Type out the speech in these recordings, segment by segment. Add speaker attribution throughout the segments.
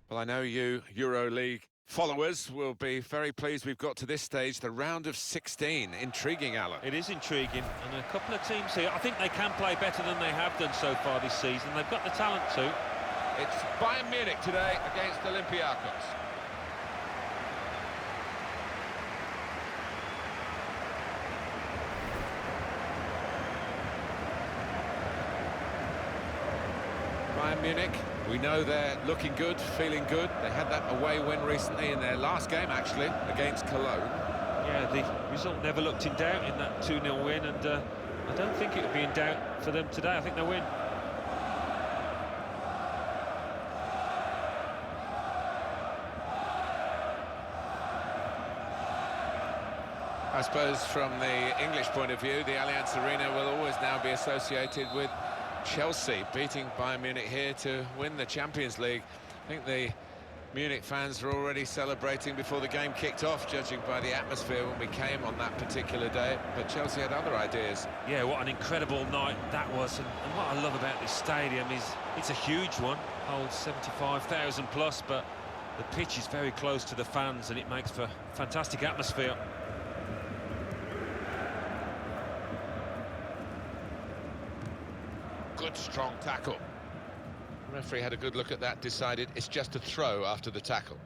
Speaker 1: Well, I know you EuroLeague followers will be very pleased we've got to this stage, the round of 16. Intriguing, Alan.
Speaker 2: It is intriguing, and a couple of teams here, I think they can play better than they have done so far this season. They've got the talent to.
Speaker 1: It's Bayern Munich today against Olympiacos. Bayern Munich, we know they're looking good, feeling good. They had that away win recently in their last game, actually, against Cologne.
Speaker 2: Yeah, the result never looked in doubt in that 2-0 win, and I don't think it would be in doubt for them today. I think they'll win.
Speaker 1: I suppose from the English point of view, the Allianz Arena will always now be associated with Chelsea beating Bayern Munich here to win the Champions League. I think the Munich fans were already celebrating before the game kicked off, judging by the atmosphere when we came on that particular day. But Chelsea had other ideas.
Speaker 2: Yeah, what an incredible night that was. And what I love about this stadium is it's a huge one, holds 75,000 plus, but the pitch is very close to the fans and it makes for fantastic atmosphere.
Speaker 1: Good strong tackle. The referee had a good look at that, decided it's just a throw after the tackle.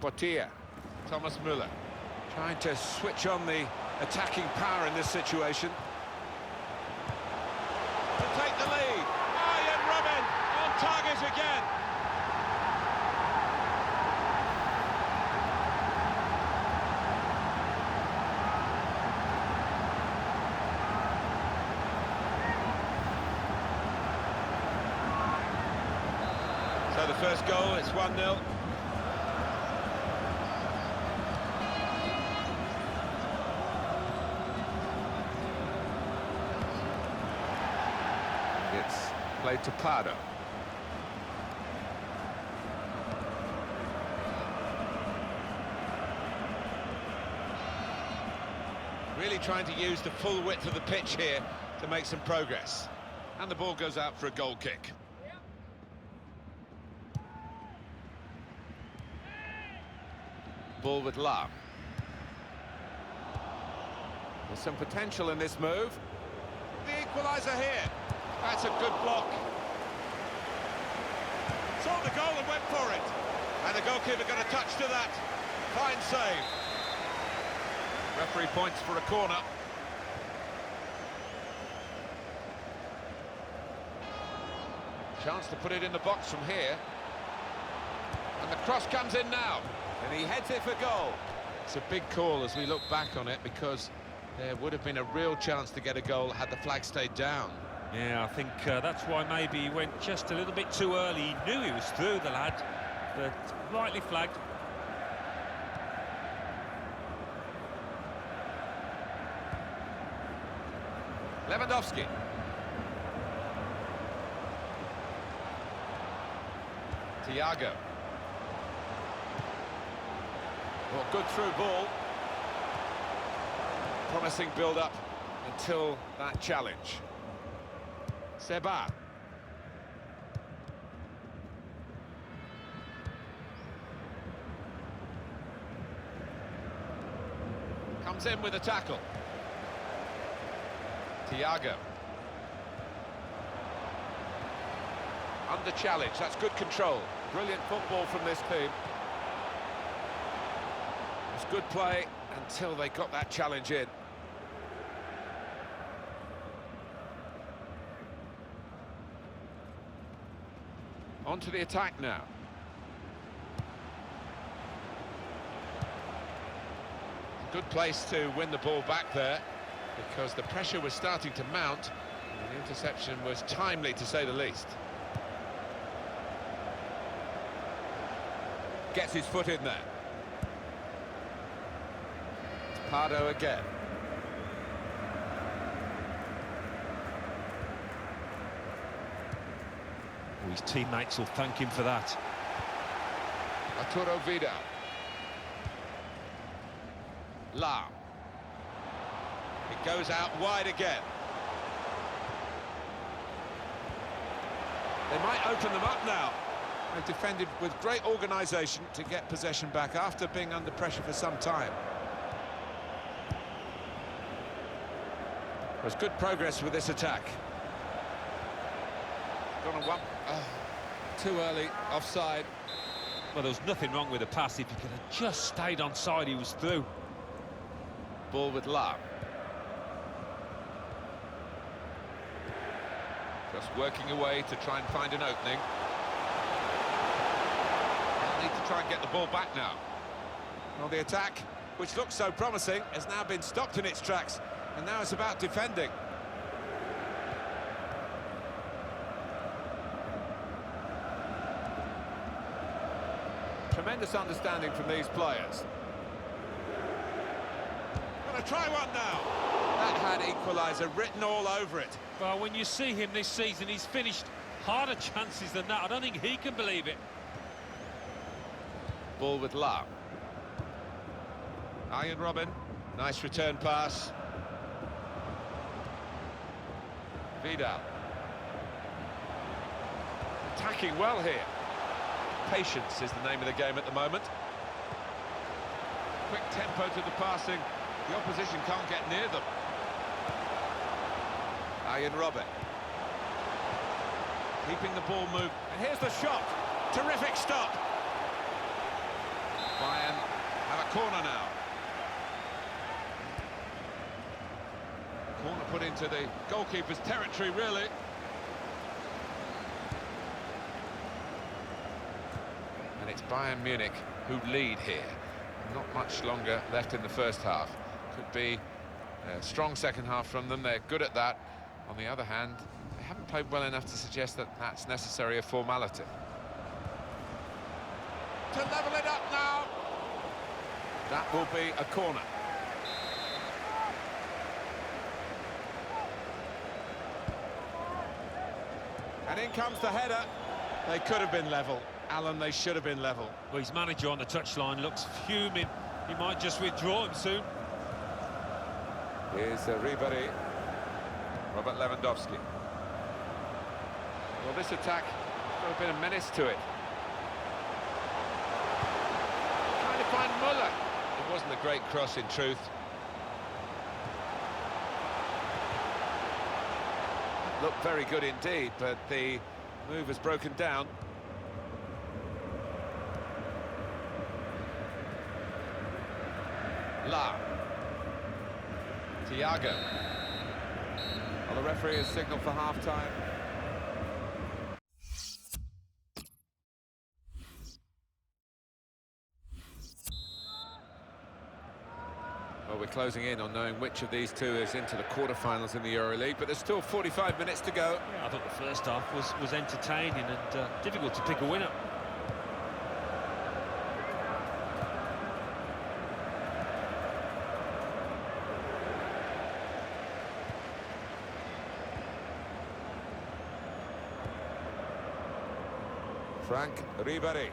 Speaker 1: Portier, Thomas Müller, trying to switch on the attacking power in this situation. To take the lead, Bayern Robin on target again. So the first goal, it's 1-0. It's played to Pardo. Really trying to use the full width of the pitch here to make some progress. And the ball goes out for a goal kick. Ball with Lahm. There's some potential in this move. The equaliser here. That's a good block. Saw the goal and went for it. And the goalkeeper got a touch to that. Fine save. Referee points for a corner. Chance to put it in the box from here. And the cross comes in now. And he heads it for goal. It's a big call as we look back on it, because there would have been a real chance to get a goal had the flag stayed down.
Speaker 2: Yeah, I think that's why maybe he went just a little bit too early. He knew he was through, the lad, but rightly flagged.
Speaker 1: Lewandowski. Thiago. Well, good through ball. Promising build-up until that challenge. Seba. Comes in with a tackle. Thiago. Under challenge, that's good control. Brilliant football from this team. It was good play until they got that challenge in. On to the attack now. Good place to win the ball back there, because the pressure was starting to mount, and the interception was timely, to say the least. Gets his foot in there. Pardo again.
Speaker 2: His teammates will thank him for that.
Speaker 1: Arturo Vidal. Lahm. It goes out wide again. They might open them up now. They've defended with great organisation to get possession back after being under pressure for some time. There's good progress with this attack. Gone on one. Too early, offside.
Speaker 2: Well, there was nothing wrong with the pass. If he could have just stayed on side, he was through.
Speaker 1: Ball with La. Just working away to try and find an opening. They'll need to try and get the ball back now. Well, the attack, which looks so promising, has now been stopped in its tracks. And now it's about defending. Tremendous understanding from these players. Gonna try one now. That had equaliser written all over it.
Speaker 2: Well, when you see him this season, he's finished harder chances than that. I don't think he can believe it.
Speaker 1: Ball with La. Arjen Robben. Nice return pass. Vidal. Attacking well here. Patience is the name of the game at the moment. Quick tempo to the passing. The opposition can't get near them. Arjen Robben. Keeping the ball moving. And here's the shot. Terrific stop. Bayern have a corner now. Corner put into the goalkeeper's territory, really. And it's Bayern Munich who lead here. Not much longer left in the first half. Could be a strong second half from them. They're good at that. On the other hand, they haven't played well enough to suggest that that's necessarily a formality. To level it up now. That will be a corner. And in comes the header. They could have been level. Alan, they should have been level.
Speaker 2: Well, his manager on the touchline looks fuming. He might just withdraw him soon.
Speaker 1: Here's Ribéry. Robert Lewandowski. Well, this attack got a bit of menace to it. Trying to find Muller. It wasn't a great cross, in truth. Looked very good indeed, but the move has broken down. La. Thiago. Well, the referee has signalled for half-time. Well, we're closing in on knowing which of these two is into the quarter-finals in the EuroLeague, but there's still 45 minutes to go.
Speaker 2: Yeah, I thought the first half was entertaining and difficult to pick a winner.
Speaker 1: Frank Ribéry.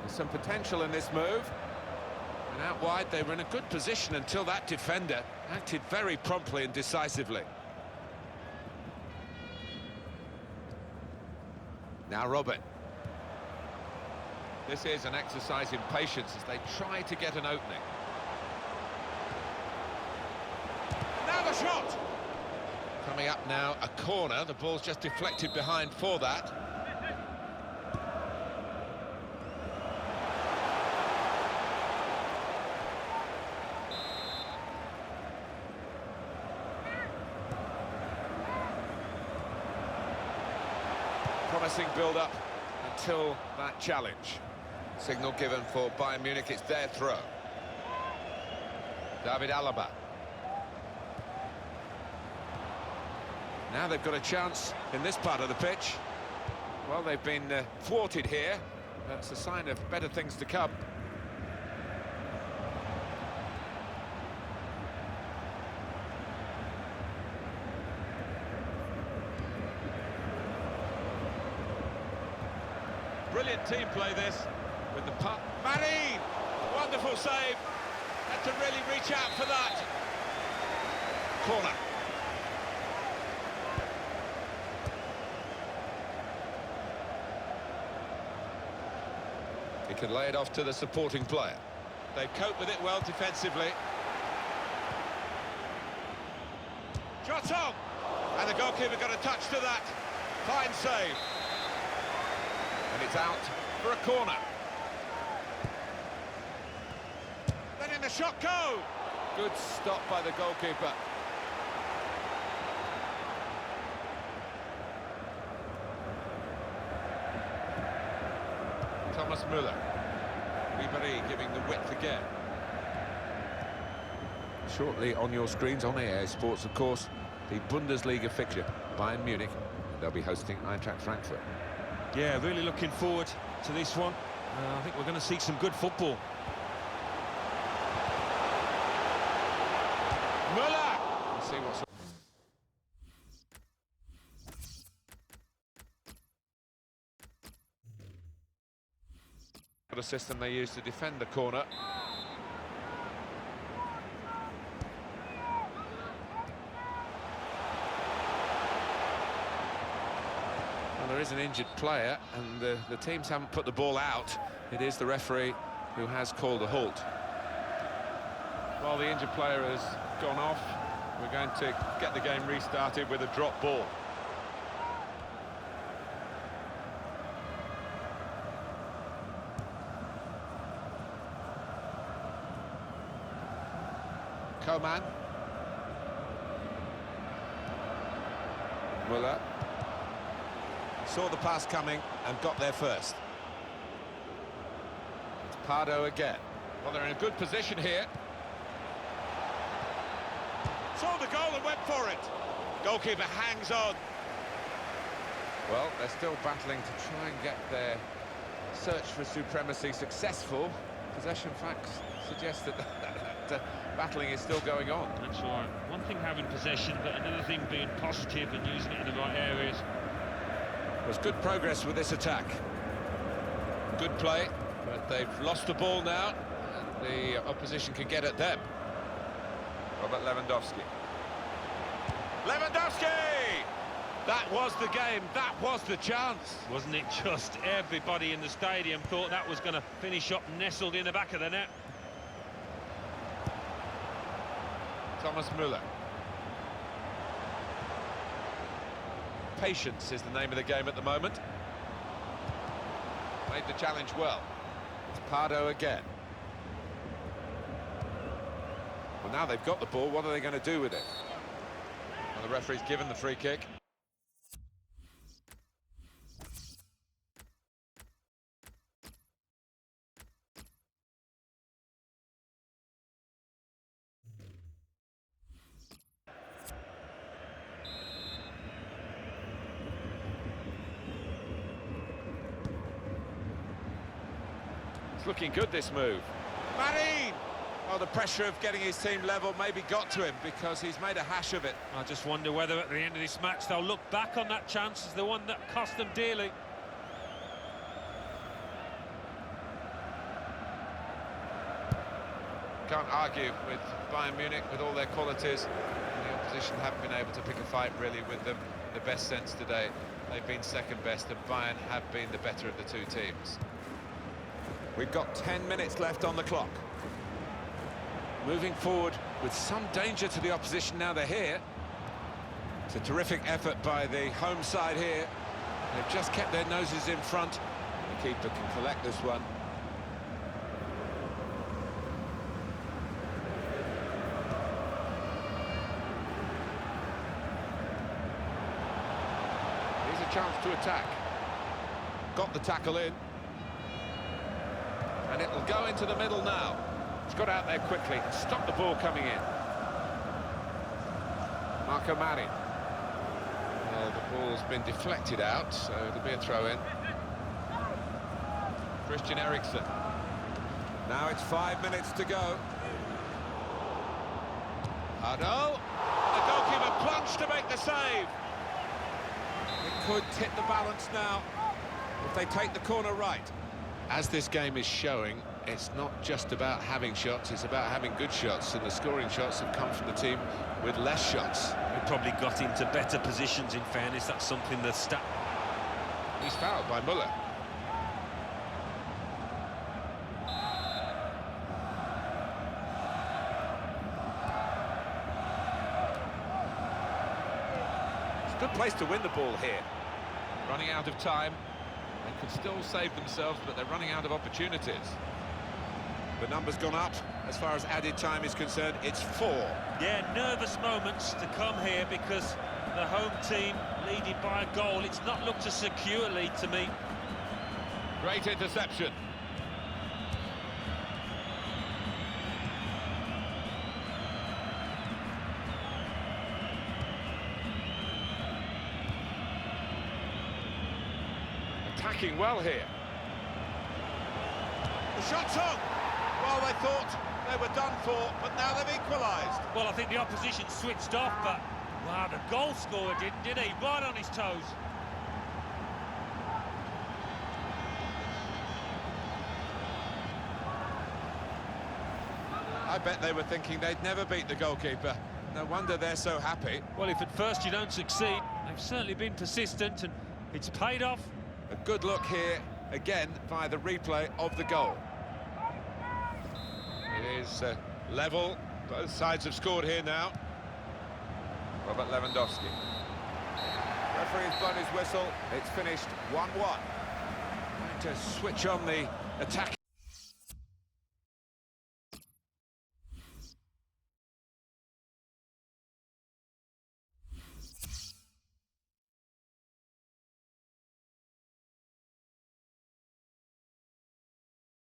Speaker 1: There's some potential in this move. And out wide, they were in a good position until that defender acted very promptly and decisively. Now Robben. This is an exercise in patience as they try to get an opening. Now the shot! Coming up now, a corner. The ball's just deflected behind for that. Promising build-up until that challenge. Signal given for Bayern Munich, it's their throw. David Alaba. Now they've got a chance in this part of the pitch. Well, they've been thwarted here. That's a sign of better things to come. Brilliant team play this with the puck. Marin! One Wonderful save. Had to really reach out for that. Corner. He can lay it off to the supporting player. They've coped with it well defensively. Shot on! And the goalkeeper got a touch to that. Fine save. And it's out for a corner. Letting the shot go! Good stop by the goalkeeper. Thomas Müller. Ribéry giving the width again. Shortly on your screens on EA Sports, of course, the Bundesliga fixture, Bayern Munich. They'll be hosting Eintracht Frankfurt.
Speaker 2: Yeah, really looking forward to this one. I think we're going to see some good football.
Speaker 1: Müller! Let's see what's... A system they use to defend the corner. Well, there is an injured player, and the teams haven't put the ball out. It is the referee who has called a halt. While the injured player has gone off, we're going to get the game restarted with a drop ball. Coman. Müller. Saw the pass coming and got there first. It's Pardo again. Well, they're in a good position here. Saw the goal and went for it. Goalkeeper hangs on. Well, they're still battling to try and get their search for supremacy successful. Possession facts suggest that battling is still going on.
Speaker 2: That's right. One thing having possession, but another thing being positive and using it in the right areas.
Speaker 1: There's good progress with this attack. Good play, but they've lost the ball now, and the opposition can get at them. Robert Lewandowski. Lewandowski! That was the game, that was the chance.
Speaker 2: Wasn't it just everybody in the stadium thought that was going to finish up nestled in the back of the net?
Speaker 1: Thomas Müller. Patience is the name of the game at the moment. Made the challenge well. It's Pardo again. Well, now they've got the ball, what are they going to do with it? Well, the referee's given the free kick. It's looking good, this move. Marin! Oh, the pressure of getting his team level maybe got to him because he's made a hash of it.
Speaker 2: I just wonder whether at the end of this match they'll look back on that chance as the one that cost them dearly.
Speaker 1: Can't argue with Bayern Munich with all their qualities. The opposition haven't been able to pick a fight really with them in the best sense today. They've been second best and Bayern have been the better of the two teams. We've got 10 minutes left on the clock. Moving forward with some danger to the opposition now they're here. It's a terrific effort by the home side here. They've just kept their noses in front. The keeper can collect this one. Here's a chance to attack. Got the tackle in. And it'll go into the middle now. It's got out there quickly. Stop the ball coming in. Marco Marin. The ball's been deflected out, so it'll be a throw-in. Christian Eriksen. Now it's 5 minutes to go. Pardo. The goalkeeper plunged to make the save. It could tip the balance now if they take the corner right. As this game is showing, it's not just about having shots, it's about having good shots, and the scoring shots have come from the team with less shots.
Speaker 2: We probably got into better positions, in fairness. That's something the stat...
Speaker 1: He's fouled by Muller. It's a good place to win the ball here. Running out of time. They could still save themselves, but they're running out of opportunities. The number's gone up. As far as added time is concerned, it's 4.
Speaker 2: Yeah, nervous moments to come here because the home team leading by a goal. It's not looked a secure lead to me.
Speaker 1: Great interception. Attacking well here. The shot's on! Well, they thought they were done for, but now they've equalised.
Speaker 2: Well, I think the opposition switched off, but wow, the goal scorer did he? Right on his toes.
Speaker 1: I bet they were thinking they'd never beat the goalkeeper. No wonder they're so happy.
Speaker 2: Well, if at first you don't succeed, they've certainly been persistent, and it's paid off.
Speaker 1: A good look here, again, via the replay of the goal. It is level. Both sides have scored here now. Robert Lewandowski. Referee's blown his whistle. It's finished 1-1. Trying to switch on the attack.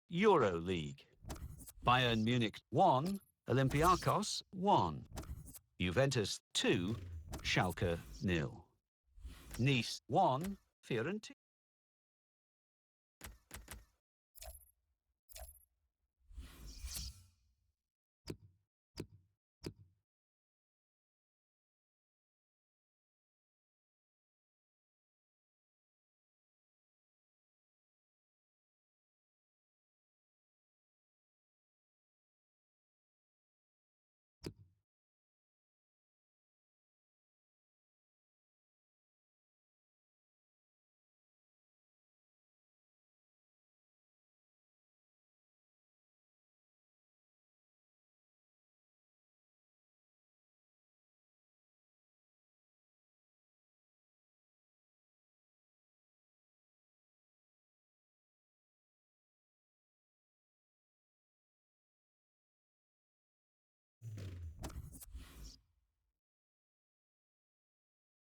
Speaker 3: Euro League. Bayern Munich 1, Olympiacos 1. Juventus 2, Schalke 0. Nice 1, Fiorentina.